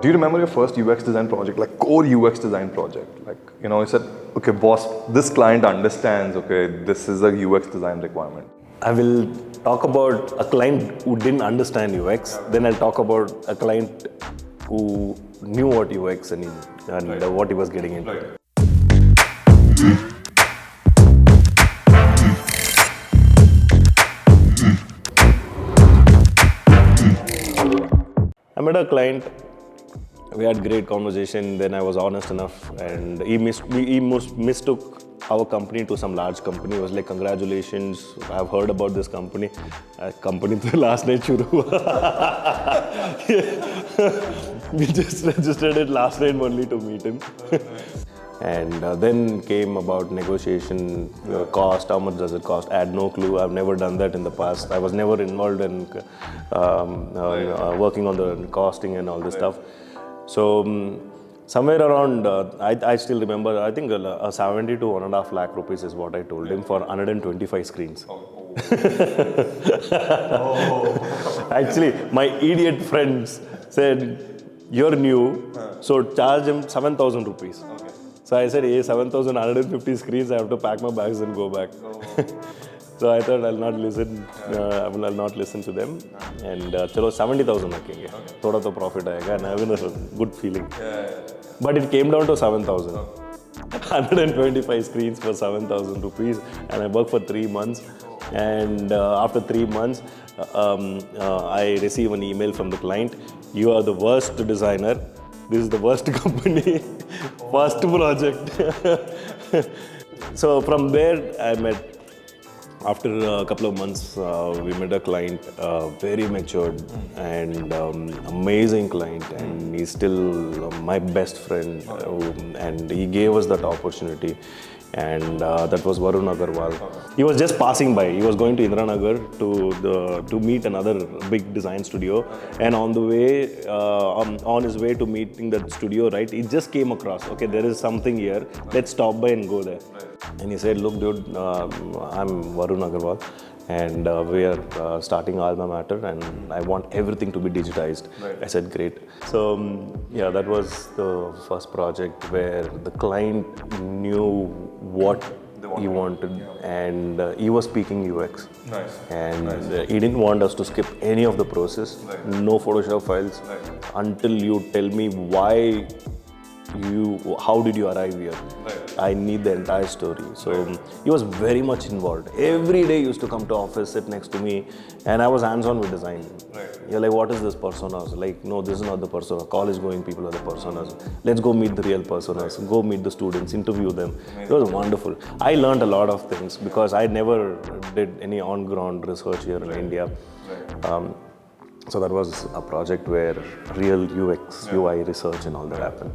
Do you remember your first UX design project, like core UX design project? Like, you said, okay, boss, this client understands, okay, this is a UX design requirement. I will talk about a client who didn't understand UX. Then I'll talk about a client who knew what UX and what he was getting into. Right. I met a client. We had great conversation. Then I was honest enough, and he mistook our company to some large company. He was like, "Congratulations! I've heard about this company. Company to last night shuru hua." We just registered it last night only to meet him. And then came about negotiation, cost, how much does it cost? I had no clue. I've never done that in the past. I was never involved in working on the costing and all this stuff. So somewhere around, I still remember, I think 70 to 1.5 lakh rupees is what I told him for 125 screens. Actually, my idiot friends said, "You're new, so charge him 7,000 rupees. So I said, hey, 7,150 screens, I have to pack my bags and go back. So I thought I'll not listen. I'll not listen to them. And chalo 70,000 rakenge. Thoda to profit aayega, and I have a good feeling. But it came down to 7,000. 125 screens for 7,000 rupees, and I worked for 3 months. And after 3 months, I received an email from the client. You are the worst designer. This is the worst company. First project. So from there, I met. After a couple of months, we met a client, very matured and amazing client, and he's still my best friend, and he gave us that opportunity, and that was Varun Agarwal. He was just passing by. He was going to Indiranagar to meet another big design studio, and on the way, on his way to meeting that studio, right, he just came across, okay, there is something here, let's stop by and go there. And he said, look dude, I'm Varun Agarwal, and we are starting Alma Mater, and I want everything to be digitized. Right. I said, great. So yeah, that was the first project where the client knew what he wanted, and he was speaking UX. Nice. And he didn't want us to skip any of the process, no Photoshop files, until you tell me how did you arrive here? I need the entire story. So he was very much involved. Every day he used to come to office, sit next to me, and I was hands-on with design. You're like, what is this persona? Like, no, this is not the persona. College-going people are the personas. Let's go meet the real personas. Go meet the students, interview them. It was wonderful. I learned a lot of things because I never did any on-ground research here in India. So that was a project where real UX, UI research and all that happened.